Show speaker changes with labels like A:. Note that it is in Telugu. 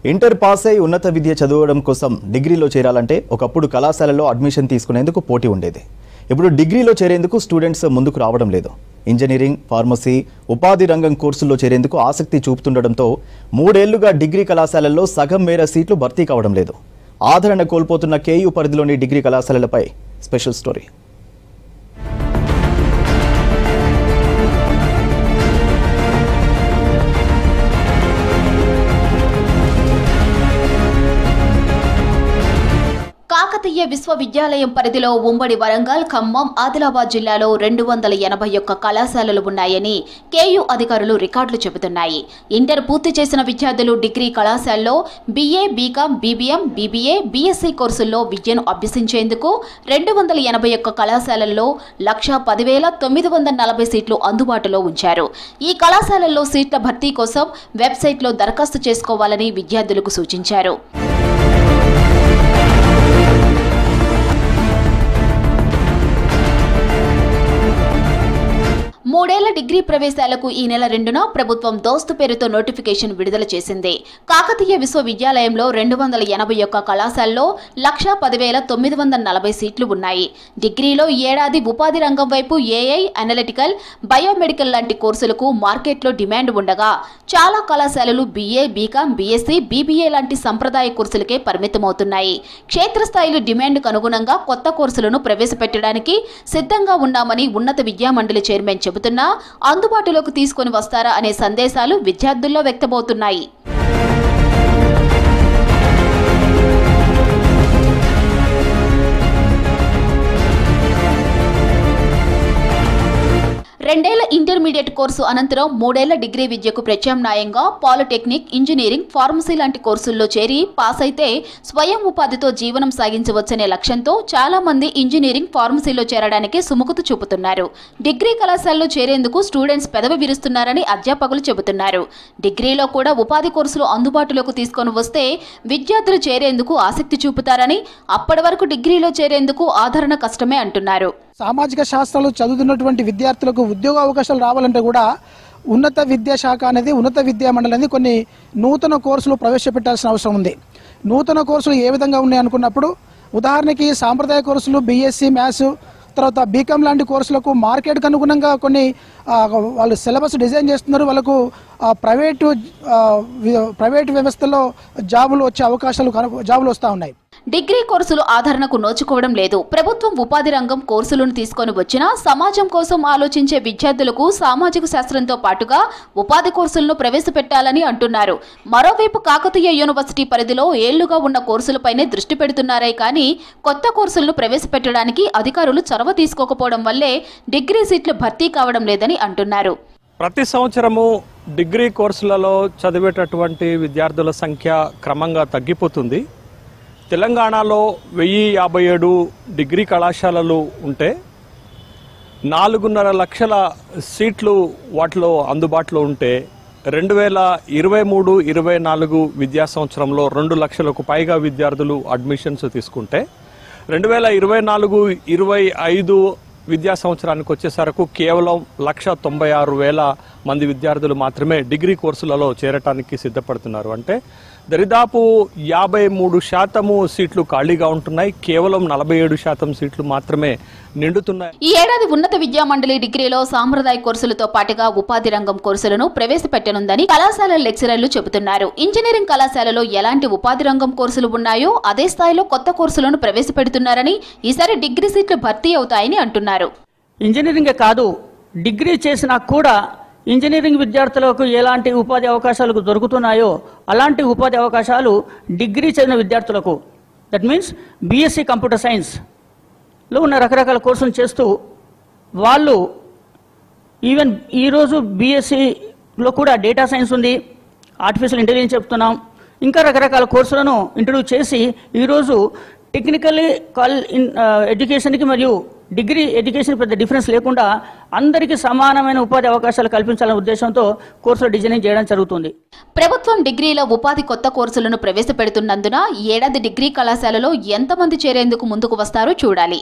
A: ఇంటర్ పాస్ అయి ఉన్నత విద్య చదవడం కోసం డిగ్రీలో చేరాలంటే ఒకప్పుడు కళాశాలలో అడ్మిషన్ తీసుకునేందుకు పోటీ ఉండేది. ఇప్పుడు డిగ్రీలో చేరేందుకు స్టూడెంట్స్ ముందుకు రావడం లేదు. ఇంజనీరింగ్, ఫార్మసీ, ఉపాధి రంగం కోర్సుల్లో చేరేందుకు ఆసక్తి చూపుతుండటంతో 3 ఏళ్లుగా డిగ్రీ కళాశాలల్లో సగం మేర సీట్లు భర్తీ కావడం లేదు. ఆదరణ కోల్పోతున్న కేయూ పరిధిలోని డిగ్రీ కళాశాలలపై స్పెషల్ స్టోరీ.
B: కాకతీయ విశ్వవిద్యాలయం పరిధిలో ఉమ్మడి వరంగల్, ఖమ్మం, ఆదిలాబాద్ జిల్లాలో 281 కళాశాలలు ఉన్నాయని కేయూ అధికారులు రికార్డులు చెబుతున్నాయి. ఇంటర్ పూర్తి చేసిన విద్యార్థులు డిగ్రీ కళాశాలలో BA, BCom, BBM, BBA, BSc కోర్సుల్లో విద్యను అభ్యసించేందుకు 281 కళాశాలల్లో 1,10,940 సీట్లు అందుబాటులో ఉంచారు. ఈ కళాశాలల్లో సీట్ల భర్తీ కోసం వెబ్సైట్లో దరఖాస్తు చేసుకోవాలని విద్యార్థులకు సూచించారు. 3 ఏళ్ల డిగ్రీ ప్రవేశాలకు ఈ నెల 2న ప్రభుత్వం దోస్తు పేరుతో నోటిఫికేషన్ విడుదల చేసింది. కాకతీయ విశ్వవిద్యాలయంలో 281 కళాశాలలో 1,10,940 సీట్లు ఉన్నాయి. డిగ్రీలో ఈ ఏడాది ఉపాధి రంగం వైపు AI, అనలిటికల్, బయోమెడికల్ లాంటి కోర్సులకు మార్కెట్లో డిమాండ్ ఉండగా చాలా కళాశాలలు BA, BCom, BSc, BBA లాంటి సంప్రదాయ కోర్సులకే పరిమితమవుతున్నాయి. క్షేత్రస్థాయిలో డిమాండ్కు అనుగుణంగా కొత్త కోర్సులను ప్రవేశపెట్టడానికి సిద్ధంగా ఉన్నామని ఉన్నత విద్యామండలి చైర్మన్ చెబుతున్నారు. అందుబాటులోకి తీసుకొని వస్తారా అనే సందేశాలు విద్యార్థుల్లో వ్యక్తమవుతున్నాయి. రెండేళ్ల ఇంటర్మీడియట్ కోర్సు అనంతరం 3 ఏళ్ల డిగ్రీ విద్యకు ప్రత్యామ్నాయంగా పాలిటెక్నిక్, ఇంజనీరింగ్, ఫార్మసీ లాంటి కోర్సుల్లో చేరి పాస్ అయితే స్వయం ఉపాధితో జీవనం సాగించవచ్చనే లక్ష్యంతో చాలా మంది ఇంజనీరింగ్, ఫార్మసీలో చేరడానికి సుముఖత చూపుతున్నారు. డిగ్రీ కళాశాలలో చేరేందుకు స్టూడెంట్స్ పెదవి విరుస్తున్నారని అధ్యాపకులు చెబుతున్నారు. డిగ్రీలో కూడా ఉపాధి కోర్సులు అందుబాటులోకి తీసుకొని వస్తే విద్యార్థులు చేరేందుకు ఆసక్తి చూపుతారని, అప్పటి వరకు డిగ్రీలో చేరేందుకు ఆదరణ కష్టమే అంటున్నారు.
C: సామాజిక శాస్త్రాలు చదువుతున్నటువంటి విద్యార్థులకు ఉద్యోగ అవకాశాలు రావాలంటే కూడా ఉన్నత విద్యాశాఖ అనేది, ఉన్నత విద్యా మండలి అనేది కొన్ని నూతన కోర్సులు ప్రవేశపెట్టాల్సిన అవసరం ఉంది. నూతన కోర్సులు ఏ విధంగా ఉన్నాయి అనుకున్నప్పుడు, ఉదాహరణకి సాంప్రదాయ కోర్సులు BSc మ్యాథ్స్, తర్వాత BCom లాంటి కోర్సులకు మార్కెట్కి అనుగుణంగా కొన్ని వాళ్ళు సిలబస్ డిజైన్ చేస్తున్నారు. వాళ్ళకు ప్రైవేట్ వ్యవస్థలో జాబులు వచ్చే జాబులు వస్తూ ఉన్నాయి.
B: డిగ్రీ కోర్సులు ఆదరణకు నోచుకోవడం లేదు. ప్రభుత్వం ఉపాధి రంగం కోర్సులను తీసుకొని వచ్చినా సమాజం కోసం ఆలోచించే విద్యార్థులకు సామాజిక శాస్త్రంతో పాటుగా ఉపాధి కోర్సులను ప్రవేశపెట్టాలని అంటున్నారు. మరోవైపు కాకతీయ యూనివర్సిటీ పరిధిలో ఏళ్లుగా ఉన్న కోర్సులపైనే దృష్టి పెడుతున్నారే కానీ కొత్త కోర్సులను ప్రవేశపెట్టడానికి అధికారులు చొరవ తీసుకోకపోవడం వల్లే డిగ్రీ సీట్లు భర్తీ కావడం లేదని అంటున్నారు.
D: ప్రతి సంవత్సరము డిగ్రీ కోర్సులలో చదివేటటువంటి విద్యార్థుల సంఖ్య క్రమంగా తగ్గిపోతుంది. తెలంగాణలో 1057 డిగ్రీ కళాశాలలు ఉంటే 4.5 లక్షల సీట్లు వాటిలో అందుబాటులో ఉంటే 2023-24 విద్యా సంవత్సరంలో 2 లక్షలకు పైగా విద్యార్థులు అడ్మిషన్స్ తీసుకుంటే 2024-25 విద్యా సంవత్సరానికి వచ్చేసరికి కేవలం 1,96,000 మంది విద్యార్థులు మాత్రమే డిగ్రీ కోర్సులలో చేరటానికి సిద్ధపడుతున్నారు. అంటే దరిదాపు 53% సీట్లు ఖాళీగా ఉంటున్నాయి. కేవలం 47% సీట్లు మాత్రమే నిండుతున్నాయి.
B: ఈ ఏడాది ఉన్నత విద్యా మండలి డిగ్రీలో సాంప్రదాయ కోర్సులతో పాటుగా ఉపాధి రంగం కోర్సులను ప్రవేశపెట్టనుందని కళాశాల లెక్చరర్లు చెబుతున్నారు. ఇంజనీరింగ్ కళాశాలలో ఎలాంటి ఉపాధి రంగం కోర్సులు ఉన్నాయో అదే స్థాయిలో కొత్త కోర్సులను ప్రవేశపెడుతున్నారని, ఈసారి డిగ్రీ సీట్లు భర్తీ అవుతాయని అంటున్నారు.
E: ఇంజనీరింగే కాదు, డిగ్రీ చేసినా కూడా ఇంజనీరింగ్ విద్యార్థులకు ఎలాంటి ఉపాధి అవకాశాలు దొరుకుతున్నాయో అలాంటి ఉపాధి అవకాశాలు డిగ్రీ చదివిన విద్యార్థులకు, దట్ మీన్స్ BSc కంప్యూటర్ సైన్స్లో ఉన్న రకరకాల కోర్సులు చేస్తూ వాళ్ళు ఈవెన్ ఈరోజు BScలో కూడా డేటా సైన్స్ ఉంది, ఆర్టిఫిషియల్ ఇంటెలిజెన్స్ చెప్తున్నాం, ఇంకా రకరకాల కోర్సులను ఇంట్రడ్యూస్ చేసి ఈరోజు టెక్నికల్లీ ఎడ్యుకేషన్కి మరియు డిగ్రీ ఎడ్యుకేషన్ పెద్ద డిఫరెన్స్ లేకుండా అందరికీ సమానమైన ఉపాధి అవకాశాలు కల్పించాలనే ఉద్దేశంతో కోర్సులు డిజైనింగ్ చేయడం జరుగుతుంది.
B: ప్రభుత్వం డిగ్రీలో ఉపాధి కొత్త కోర్సులను ప్రవేశపెడుతున్నందున ఈ ఏడాది డిగ్రీ కళాశాలలో ఎంతమంది చేరేందుకు ముందుకు వస్తారో చూడాలి.